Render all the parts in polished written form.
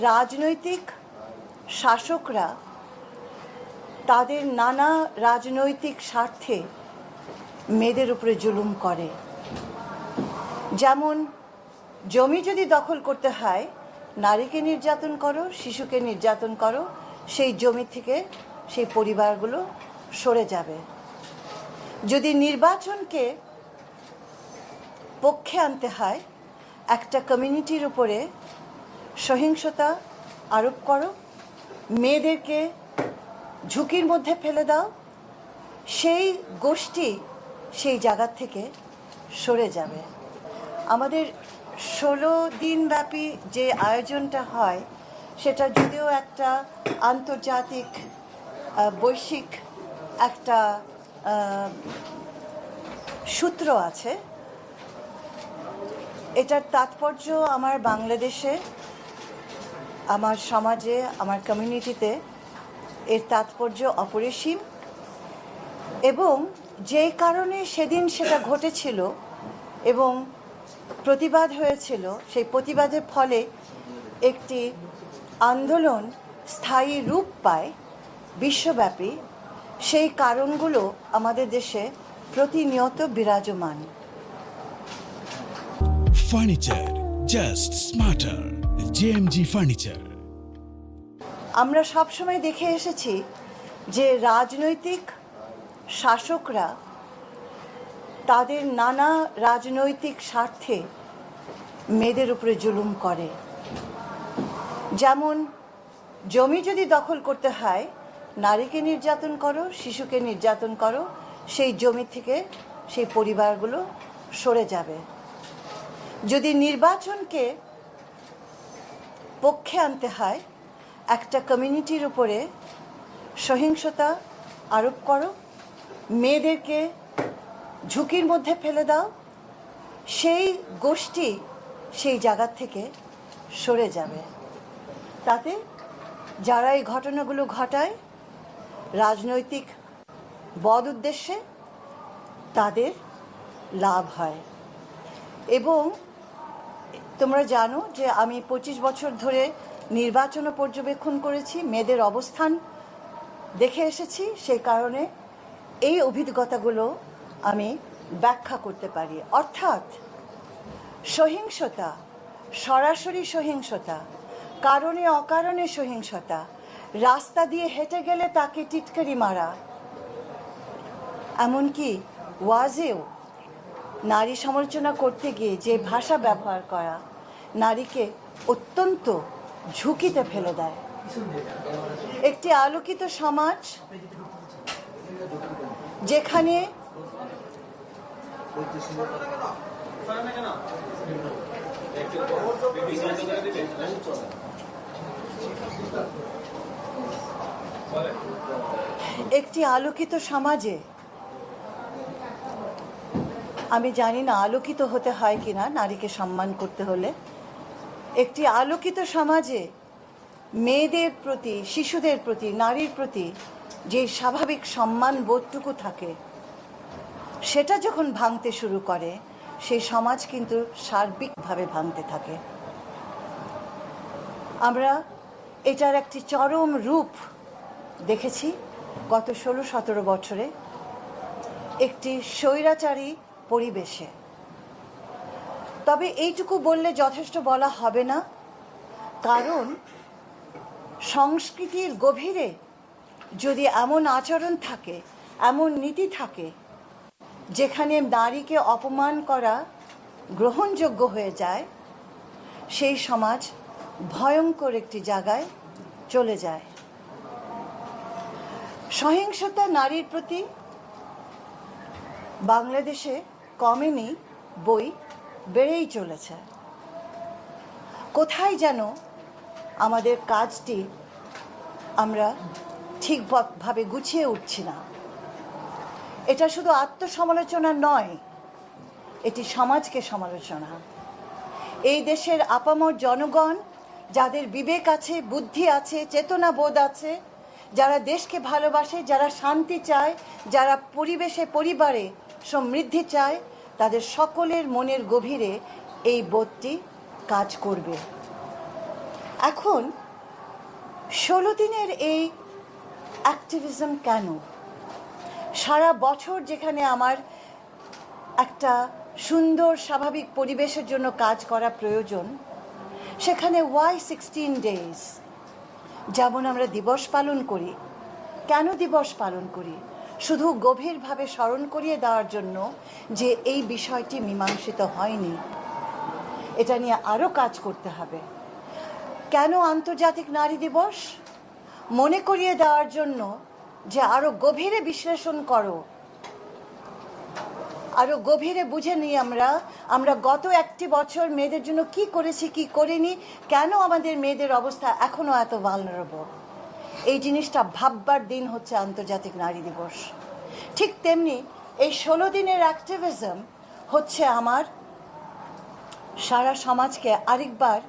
রাজনৈতিক শাসকরা তাদের নানা রাজনৈতিক স্বার্থে মেয়েদের উপরে জুলুম করে। যেমন জমি যদি দখল করতে হয়, নারীকে নির্যাতন করো, শিশুকে নির্যাতন করো, সেই জমি থেকে সেই পরিবারগুলো সরে যাবে। যদি নির্বাচনকে পক্ষে আনতে হয়, একটা কমিউনিটির উপরে সহিংসতা আরোপ করো, মেয়েদেরকে ঝুঁকির মধ্যে ফেলে দাও, সেই গোষ্ঠী সেই জায়গা থেকে সরে যাবে। আমাদের 16 দিনব্যাপী যে আয়োজনটা হয়, সেটা যদিও একটা আন্তর্জাতিক বৈশ্বিক একটা সূত্র আছে, এটার তাৎপর্য আমার বাংলাদেশে, আমার সমাজে, আমার কমিউনিটিতে এর তাৎপর্য অপরিসীম। এবং যেই কারণে সেদিন সেটা ঘটেছিল এবং প্রতিবাদ হয়েছিল, সেই প্রতিবাদের ফলে একটি আন্দোলন স্থায়ী রূপ পায় বিশ্বব্যাপী, সেই কারণগুলো আমাদের দেশে প্রতিনিয়ত বিরাজমান। Furniture just smarter, JMG furniture. আমরা সবসময় দেখে এসেছি যে রাজনৈতিক শাসকরা তাদের নানা রাজনৈতিক স্বার্থে মেয়েদের উপরে জুলুম করে। যেমন জমি যদি দখল করতে হয়, নারীকে নির্যাতন করো, শিশুকে নির্যাতন করো, সেই জমি থেকে সেই পরিবারগুলো সরে যাবে। যদি নির্বাচনকে পক্ষে আনতে হয়, একটা কমিউনিটির উপরে সহিংসতা আরোপ করো, মেয়েদেরকে ঝুঁকির মধ্যে ফেলে দাও, সেই গোষ্ঠী সেই জায়গা থেকে সরে যাবে। তাতে যারা এই ঘটনাগুলো ঘটায় রাজনৈতিক বদ উদ্দেশ্যে, তাদের লাভ হয়। এবং তোমরা জানো যে আমি 25 বছর ধরে নির্বাচনও পর্যবেক্ষণ করেছি, মেয়েদের অবস্থান দেখে এসেছি, সেই কারণে এই অভিজ্ঞতাগুলো আমি ব্যাখ্যা করতে পারি। অর্থাৎ সহিংসতা, সরাসরি সহিংসতা, কারণে অকারণে সহিংসতা, রাস্তা দিয়ে হেঁটে গেলে তাকে টিটকারি মারা, এমনকি ওয়াজেও নারী সমালোচনা করতে গিয়ে যে ভাষা ব্যবহার করা, নারীকে অত্যন্ত ঝুঁকিতে ফেলে দেয়। একটি আলোকিত সমাজ যেখানে একটি আলোকিত সমাজে, আমি জানি না আলোকিত হতে হয় কিনা নারীকে সম্মান করতে হলে, একটি আলোকিত সমাজে মেয়েদের প্রতি, শিশুদের প্রতি, নারীর প্রতি যে স্বাভাবিক সম্মান বোধটুকু থাকে, সেটা যখন ভাঙতে শুরু করে, সেই সমাজ কিন্তু সার্বিকভাবে ভাঙতে থাকে। আমরা এটার একটি চরম রূপ দেখেছি গত 16-17 বছরে একটি স্বৈরাচারী পরিবেশে। তবে এইটুকু বললে যথেষ্ট বলা হবে না, কারণ সংস্কৃতির গভীরে যদি এমন আচরণ থাকে, এমন নীতি থাকে, যেখানে নারীকে অপমান করা গ্রহণযোগ্য হয়ে যায়, সেই সমাজ ভয়ঙ্কর একটি জায়গায় চলে যায়। সহিংসতা নারীর প্রতি বাংলাদেশে কমেনি, বই বেড়েই চলেছে। কোথায় যেন আমাদের কাজটি আমরা ঠিকভাবে গুছিয়ে উঠছি না। এটা শুধু আত্মসমালোচনা নয়, এটি সমাজকে সমালোচনা। এই দেশের আপামর জনগণ, যাদের বিবেক আছে, বুদ্ধি আছে, চেতনা বোধ আছে, যারা দেশকে ভালোবাসে, যারা শান্তি চায়, যারা পরিবেশে পরিবারে সমৃদ্ধি চায়, তাদের সকলের মনের গভীরে এই বোধটি কাজ করবে। এখন 16 দিনের এই অ্যাক্টিভিজম কেন? সারা বছর যেখানে আমার একটা সুন্দর স্বাভাবিক পরিবেশের জন্য কাজ করা প্রয়োজন, সেখানে ওয়াই 16 ডেজ? যেমন আমরা দিবস পালন করি, কেন দিবস পালন করি? শুধু গভীরভাবে স্মরণ করিয়ে দেওয়ার জন্য যে এই বিষয়টি মীমাংসিত হয়নি, এটা নিয়ে আরও কাজ করতে হবে। কেন আন্তর্জাতিক নারী দিবস? মনে করিয়ে দেওয়ার জন্য যে আরও গভীরে বিশ্লেষণ করো, আরও গভীরে বুঝে নিই আমরা গত একটি বছর মেয়েদের জন্য কি করেছি, কি করিনি, কেন আমাদের মেয়েদের অবস্থা এখনও এত ভালনারেবল। এই জিনিসটা ভাববার দিন হচ্ছে আন্তর্জাতিক নারী দিবস। ঠিক তেমনি এই 16 দিনের অ্যাক্টিভিজম হচ্ছে আমার সারা সমাজকে আরেকবার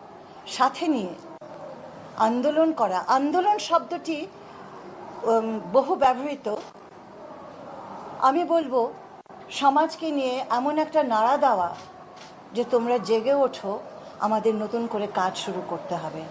সাথে নিয়ে আন্দোলন করা। আন্দোলন শব্দটি বহু ব্যবহৃত। আমি বলবো সমাজকে নিয়ে এমন একটা নাড়া দেওয়া যে তোমরা জেগে ওঠো, আমাদের নতুন করে কাজ শুরু করতে হবে।